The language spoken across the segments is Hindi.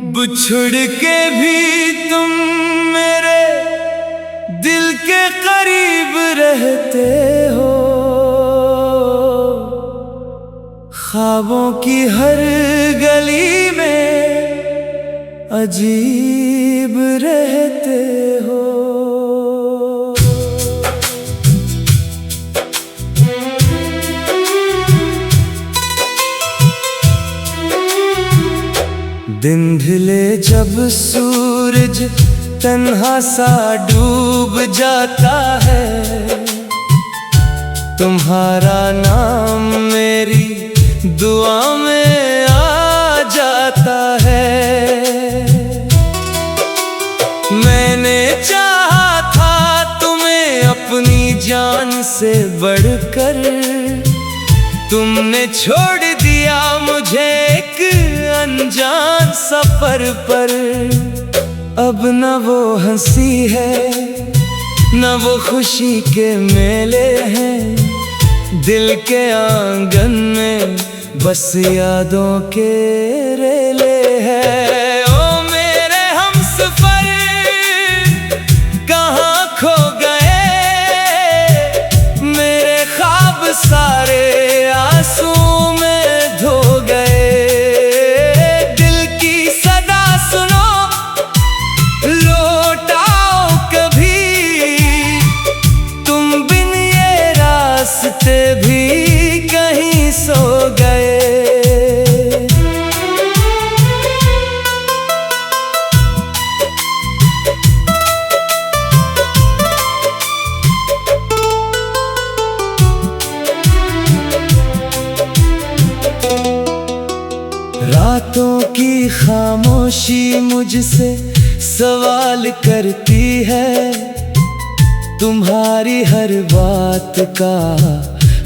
बिछुड़ के भी तुम मेरे दिल के करीब रहते हो। ख्वाबों की हर गली में अजीब रहते हो। दिन ढले जब सूरज तन्हा सा डूब जाता है, तुम्हारा नाम मेरी दुआ में आ जाता है। मैंने चाहा था तुम्हें अपनी जान से बढ़कर, तुमने छोड़ दिया मुझे एक अनजान सफर पर। अब न वो हंसी है न वो खुशी के मेले हैं, दिल के आंगन में बस यादों के रेले हैं। ओ मेरे हमसफर कहाँ खो गए, मेरे ख्वाब सारे आंसू में धो गए। दिल की सदा सुनो लौट आओ कभी, तुम बिन ये रास्ते भी कहीं सो गए। रातों की खामोशी मुझसे सवाल करती है, तुम्हारी हर बात का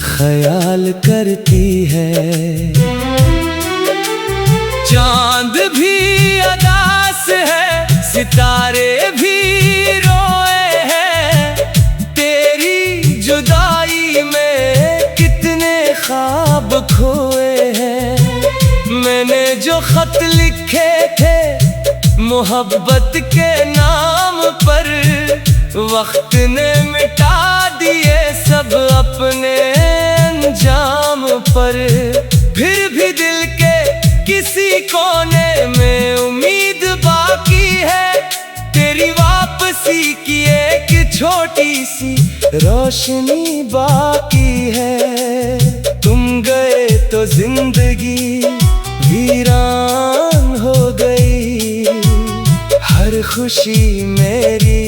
ख्याल करती है। चांद भी अदास है सितारे भी रोए हैं, तेरी जुदाई में कितने ख्वाब खोए हैं। मैंने जो खत लिखे थे मोहब्बत के नाम पर, वक्त ने मिटा दिए सब अपने अंजाम पर। फिर भी दिल के किसी कोने में उम्मीद बाकी है, तेरी वापसी की एक छोटी सी रोशनी बाकी है। तुम गए तो जिंदगी वीरान हो गई, हर खुशी मेरी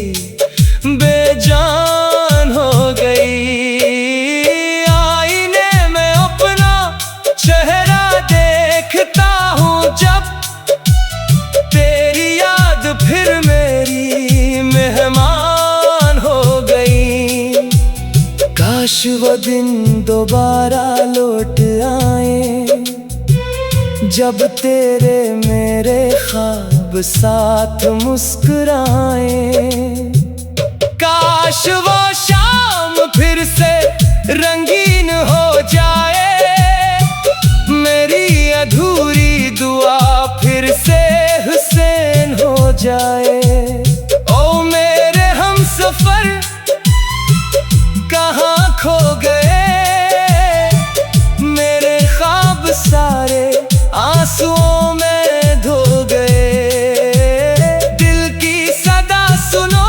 बेजान हो गई। आईने में अपना चेहरा देखता हूँ जब, तेरी याद फिर मेरी मेहमान हो गई। काश वो दिन दोबारा लौट आए, जब तेरे मेरे ख्वाब साथ मुस्कुराए। काश वो शाम फिर से रंगीन हो जाए, मेरी अधूरी दुआ फिर से हुसैन हो जाए। ओ मेरे हमसफर कहाँ खो गए, मेरे ख्वाब सारे आंसुओं में धो गए। दिल की सदा सुनो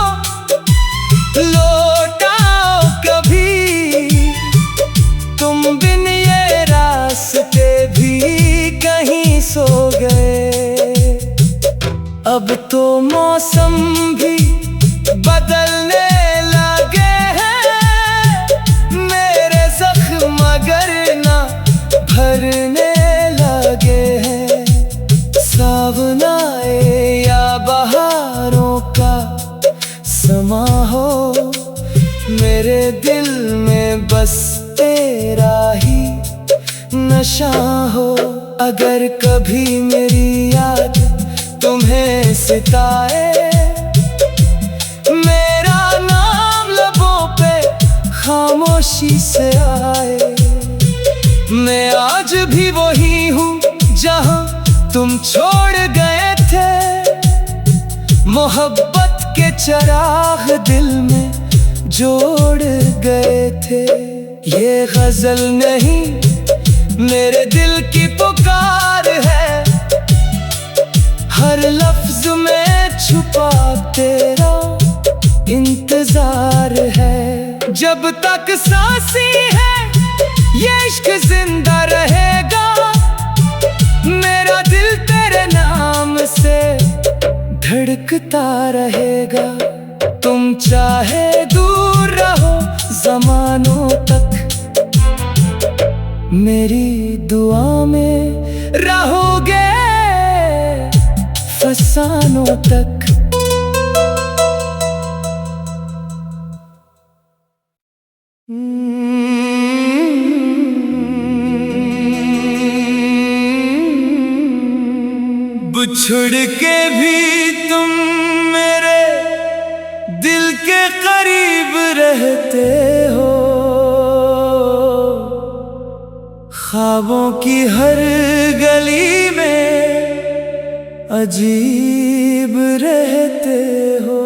लौट आओ कभी, तुम बिन ये रास्ते भी कहीं सो गए। अब तो मौसम भी बदलने लगे हैं, मेरे जख्म मगर ना भरने लगे हैं। सावन आए या बहारों का समा हो, मेरे दिल में बस तेरा ही नशा हो। अगर कभी मेरी याद तुम्हें सताए, मेरा नाम लबों पे खामोशी से आए। मैं आज भी वही हूँ जहाँ तुम छोड़ गए थे। मोहब्बत के चिराग दिल में जोड़ गए थे। ये गजल नहीं मेरे दिल की पुकार है, हर लफ्ज में छुपा तेरा इंतजार है। जब तक सांसें है ये इश्क जिंदा रहेगा, मेरा दिल तेरे नाम से धड़कता रहेगा। तुम चाहे दूर रहो ज़मानों तक, मेरी दुआ में रहोगे फसानों तक। बिछुड़ के भी तुम मेरे दिल के करीब रहते हो। ख्वाबों की हर गली में अजीब रहते हो।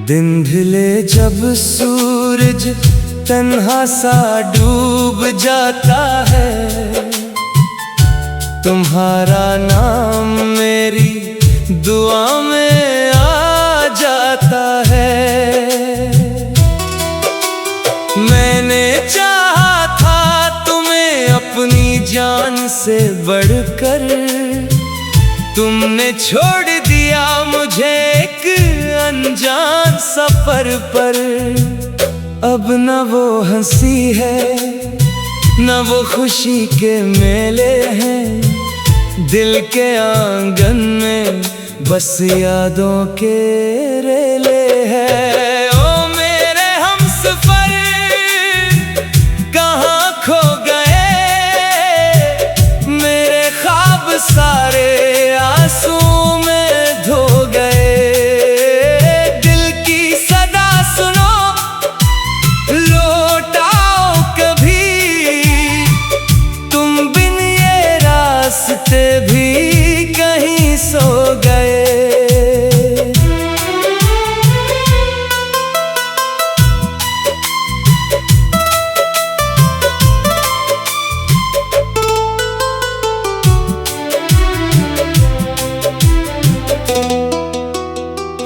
दिन ढले जब सूरज तन्हा सा डूब जाता है, तुम्हारा नाम मेरी दुआ में आ जाता है। मैंने चाहा था तुम्हें अपनी जान से बढ़कर, तुमने छोड़ दिया मुझे एक अनजान सफर पर। अब न वो हंसी है न वो खुशी के मेले हैं, दिल के आंगन में बस यादों के रेले हैं। ओ मेरे हमसफर कहाँ खो गए, मेरे ख्वाब सारे आंसू में धो गए। दिल की सदा सुनो लौट आओ कभी, तुम बिन ये रास्ते भी कहीं सो गए।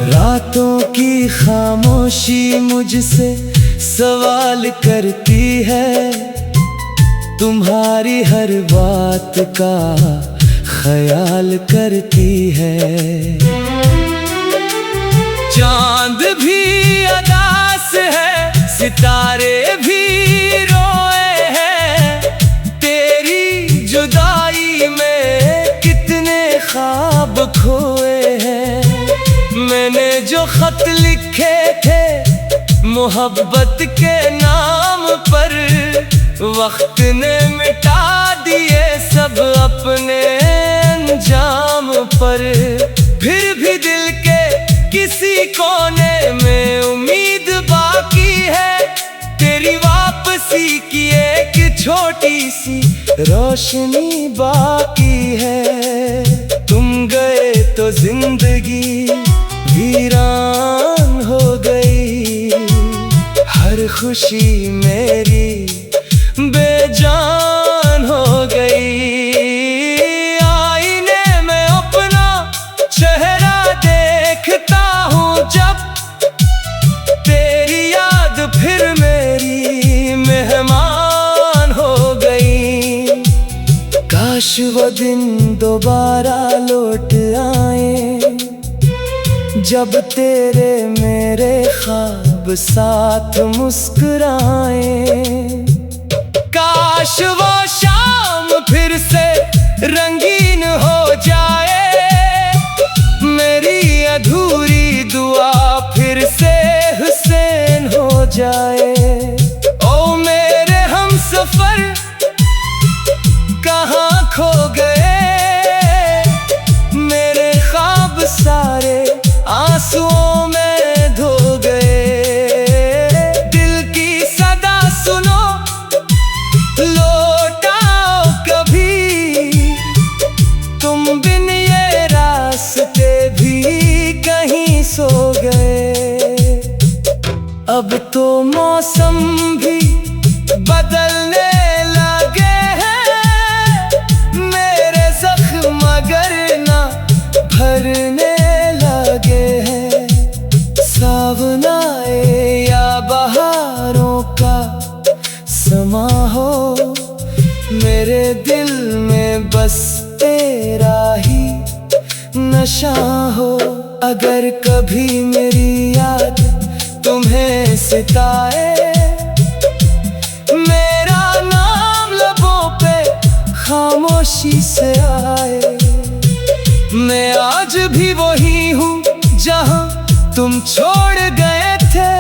रातों की खामोशी मुझसे सवाल करती है, तुम्हारी हर बात का ख्याल करती है। चांद भी अदास है सितारे भी रोए हैं, तेरी जुदाई में कितने ख्वाब खोए हैं। मैंने जो खत लिखे थे मोहब्बत के नाम पर, वक्त ने मिटा दिए सब अपने अंजाम पर। फिर भी दिल के किसी कोने में उम्मीद बाकी है, तेरी वापसी की एक छोटी सी रोशनी बाकी है। तुम गए तो जिंदगी वीरान हो गई, हर खुशी मेरी बेजान हो गई। आईने में अपना चेहरा देखता हूँ जब, तेरी याद फिर मेरी मेहमान हो गई। काश वो दिन दोबारा लौट आए, जब तेरे मेरे ख्वाब साथ मुस्कुराए। काश वो शाम फिर से रंगीन हो जाए, मेरी अधूरी दुआ फिर से हुसैन हो जाए। ओ मेरे हमसफर कहाँ खो गए, मेरे ख्वाब सारे आंसुओं में धो गए। दिल की सदा सुनो, लौट आओ कभी, तुम बिन ये रास्ते भी कहीं सो गए। अब तो मौसम भी बदलने लगे हैं, मेरे जख्म मगर ना भरने लगे हैं। सावन आए या बहारों का समा हो, मेरे दिल में बस तेरा ही नशा हो। अगर कभी मेरी याद तुम्हें सिताए, मेरा नाम लबों पे खामोशी से आए। मैं आज भी वही हूँ जहाँ तुम छोड़ गए थे,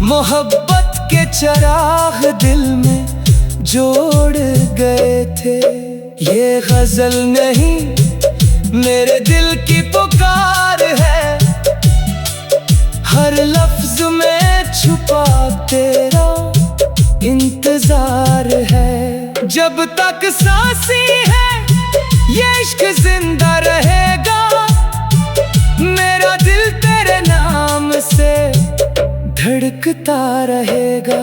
मोहब्बत के चिराग दिल में जोड़ गए थे। ये गजल नहीं मेरे दिल की पुकार है, हर लफ्ज में छुपा तेरा इंतजार है। जब तक सांसी है ये इश्क जिंदा रहेगा, मेरा दिल तेरे नाम से धड़कता रहेगा।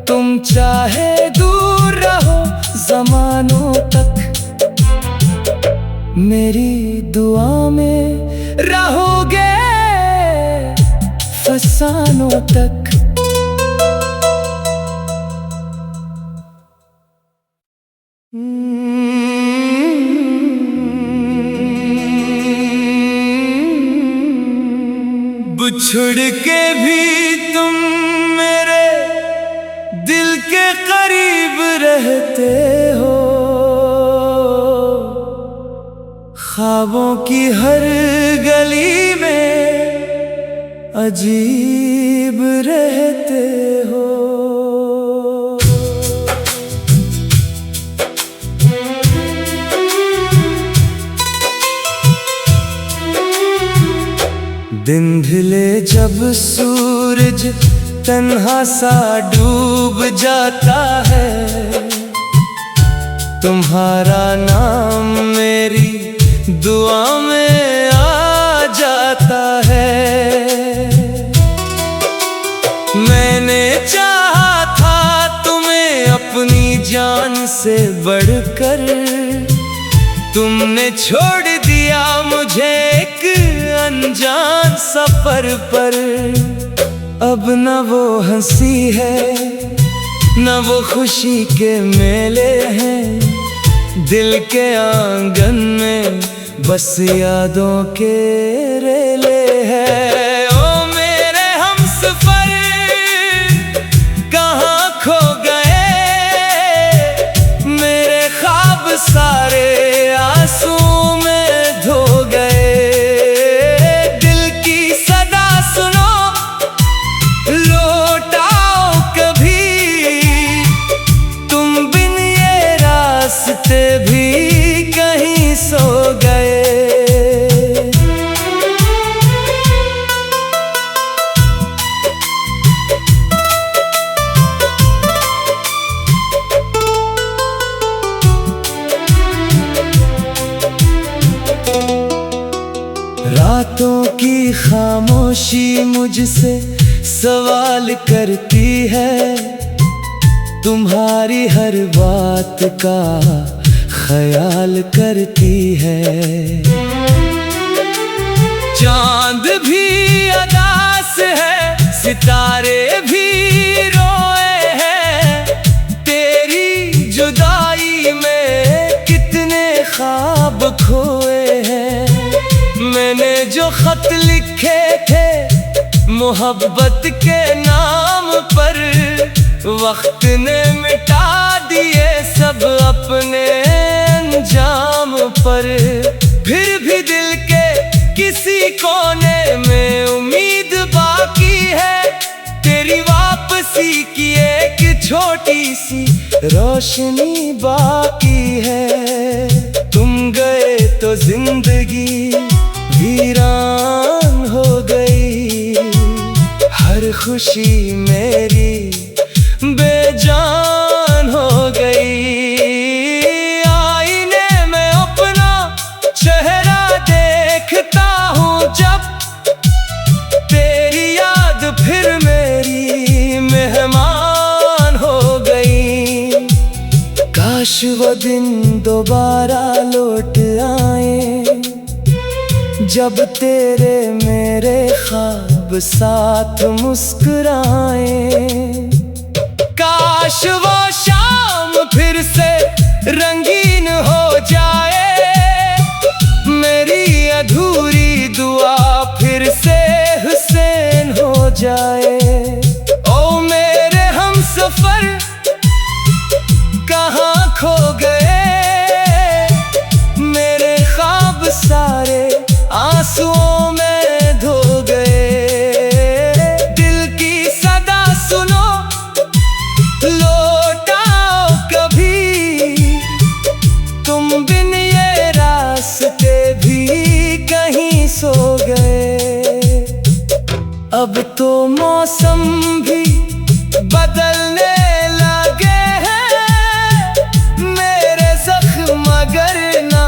तुम चाहे दूर रहो ज़मानों तक, मेरी दुआ में रहोगे फसानों तक। बिछुड़ के भी तुम मेरे दिल के करीब रहते हो, ख्वाबों की हर गली में अजीब रहते हो। दिन ढले जब सूरज तन्हा सा डूब जाता है, तुम्हारा नाम मेरी दुआ में आ जाता है। मैंने चाहा था तुम्हें अपनी जान से बढ़कर, तुमने छोड़ दिया मुझे एक अनजान सफर पर। अब न वो हंसी है न वो खुशी के मेले हैं, दिल के आंगन में बस यादों के रेले हैं। ओ मेरे हमसफर कहाँ खो गए, मेरे ख्वाब सारे आंसू में धो गए। दिल की सदा सुनो, लौट आओ कभी, तुम बिन ये रास्ते भी कहीं सो गए। रातों की खामोशी मुझसे सवाल करती है, तुम्हारी हर बात का ख्याल करती है। चांद भी अदास है, सितारे भी रोए हैं, तेरी जुदाई में कितने ख्वाब खोए हैं। मैंने जो खत लिखे थे मोहब्बत के नाम पर, वक्त ने मिटा दिए सब अपने अंजाम पर। फिर भी दिल के किसी कोने में उम्मीद बाकी है, तेरी वापसी की एक छोटी सी रोशनी बाकी है। तुम गए तो जिंदगी वीरान हो गई, हर खुशी मेरी बेजान हो गई। आईने में अपना चेहरा देखता हूँ जब, तेरी याद फिर मेरी मेहमान हो गई। काश वो दिन दोबारा लौट आए, जब तेरे मेरे ख्वाब साथ मुस्कुराए। काश वो शाम फिर से रंगीन हो जाए, मेरी अधूरी दुआ फिर से हुसैन हो जाए। ओ मेरे हमसफर कहाँ खो गए, मेरे ख्वाब सारे आंसुओं में धो गए। दिल की सदा सुनो, लौट आओ कभी, तुम बिन ये रास्ते भी कहीं सो गए। अब तो मौसम भी बदलने लगे हैं, मेरे जख्म मगर ना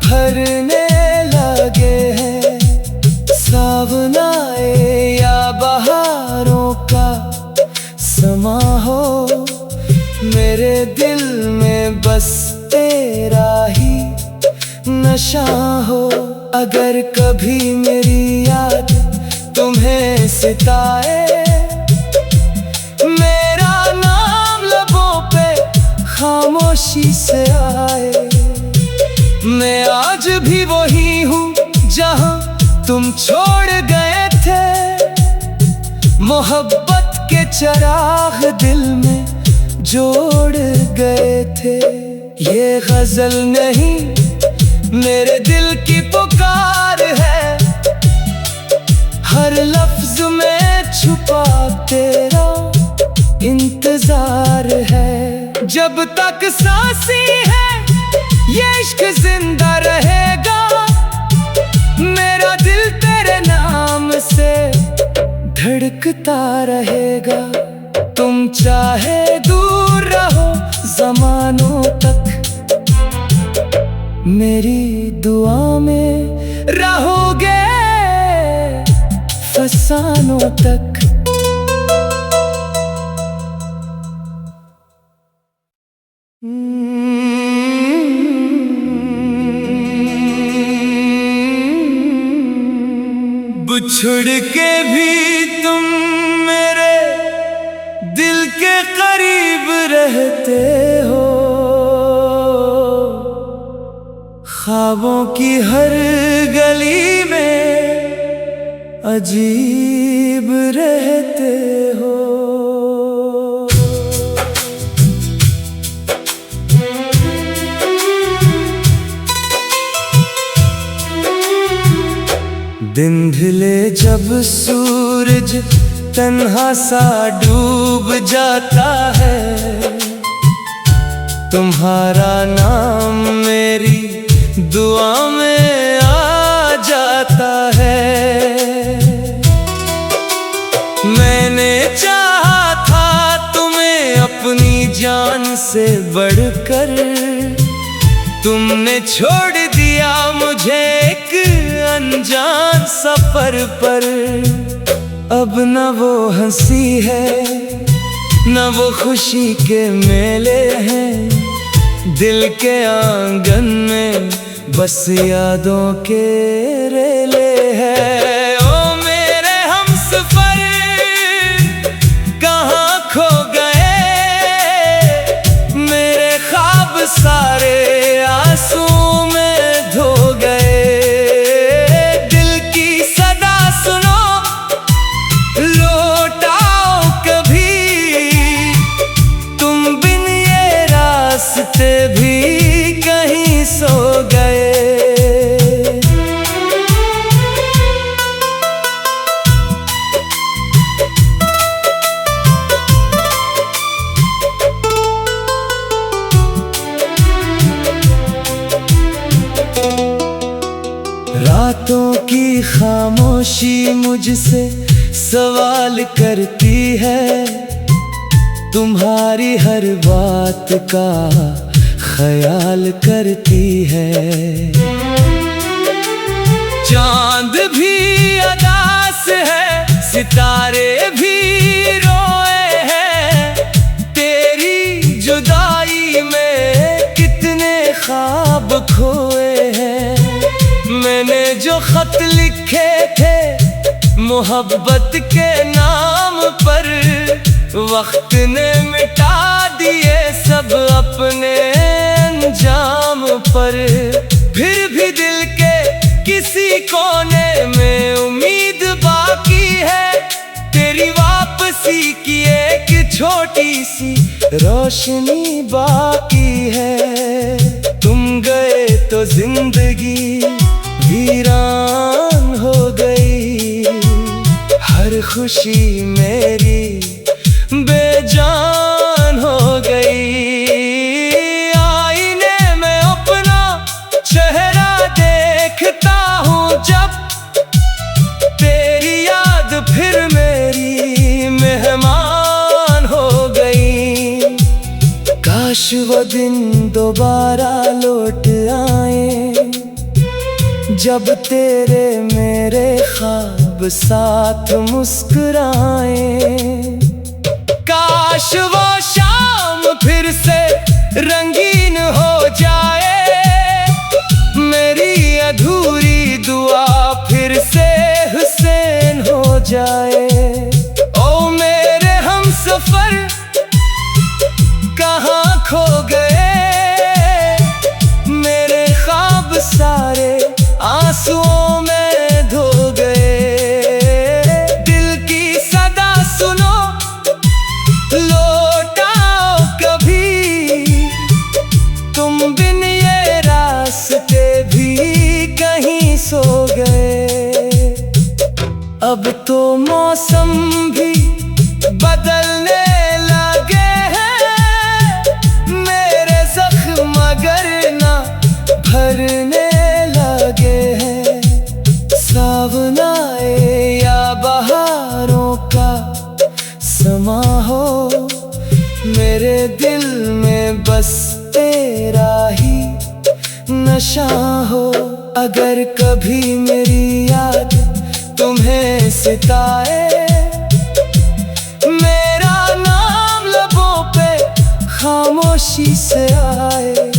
भरने लगे हैं। सावन आए या बहारों का समा हो, मेरे दिल में बस तेरा ही नशा हो। अगर कभी मेरी याद तुम्हें सिताए, मेरा नाम लबों पे खामोशी से आए। मैं आज भी वही हूँ जहाँ तुम छोड़ गए थे, मोहब्बत के चिराग दिल में जोड़ गए थे। ये गजल नहीं मेरे दिल की पुकार है, हर लफ्ज में छुपा तेरा इंतजार है। जब तक सांसें है ये इश्क जिंदा रहेगा, मेरा दिल तेरे नाम से धड़कता रहेगा। तुम चाहे दूर रहो ज़मानों तक, मेरी दुआ में रहोगे फसानों तक। बिछुड़ के भी तुम मेरे दिल के करीब रहते हो, ख्वाबों की हर गली में अजीब रहते हो। दिन ढले जब सूरज तन्हा सा डूब जाता है, तुम्हारा नाम मेरी दुआ में आ जाता है। मैंने चाहा था तुम्हें अपनी जान से बढ़कर, तुमने छोड़ दिया मुझे एक अनजान सफर पर। अब न वो हंसी है न वो खुशी के मेले हैं, दिल के आंगन में बस यादों के रेले हैं। ओ मेरे हमसफर कहाँ खो गए, मेरे ख्वाब सारे आंसू में धो गए। दिल की सदा सुनो, लौट आओ कभी, तुम बिन ये रास्ते भी कहीं सो गए। रातों की खामोशी मुझसे सवाल करती है, तुम्हारी हर बात का ख्याल करती है। चांद भी अदास है, सितारे भी रोए हैं, तेरी जुदाई में कितने ख्वाब खोए हैं। मैंने जो खत लिखे थे मोहब्बत के नाम पर, वक्त ने मिटा दिए सब अपने अंजाम पर। फिर भी दिल के किसी कोने में उम्मीद बाकी है, तेरी वापसी की एक छोटी सी रोशनी बाकी है। तुम गए तो जिंदगी वीरान हो गई, हर खुशी मेरी बेजान हो गई। आईने में अपना चेहरा देखता हूँ जब, तेरी याद फिर मेरी मेहमान हो गई। काश वो दिन दोबारा लौट आए, जब तेरे मेरे ख्वाब साथ मुस्कुराए। काश वो शाम फिर से रंगीन हो जाए, मेरी अधूरी दुआ फिर से हुसैन हो जाए। ओ मेरे हमसफर कहाँ खो गए, मेरे ख्वाब सारे आंसुओं में धो गए। दिल की सदा सुनो, लौट आओ कभी, तुम बिन ये रास्ते भी कहीं सो गए। अब तो मौसम भी बदलने लगे हैं, मेरे जख्म मगर ना भरने लगे हैं। सावन आए या बहारों का समा हो, मेरे दिल में बस तेरा ही नशा हो। अगर कभी मेरी याद तुम्हें सिताए, मेरा नाम लबों पे खामोशी से आए।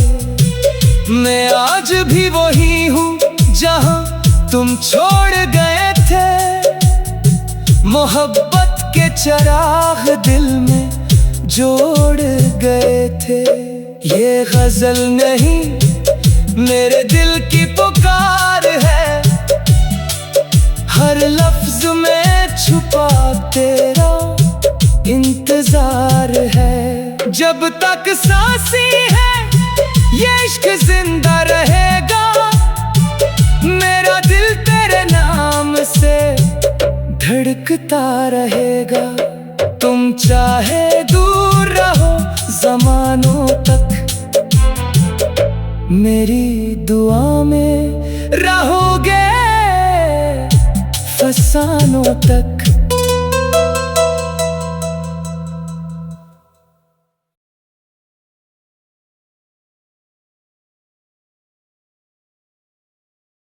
मैं आज भी वही हूँ जहाँ तुम छोड़ गए थे, मोहब्बत के चिराग दिल में जोड़ गए थे। ये गजल नहीं मेरे दिल की पुकार है, हर लफ्ज में छुपा तेरा इंतजार है। जब तक सांसें है ये इश्क जिंदा रहेगा, मेरा दिल तेरे नाम से धड़कता रहेगा। तुम चाहे दूर रहो ज़मानों तक, मेरी दुआ में रहोगे फसानों तक।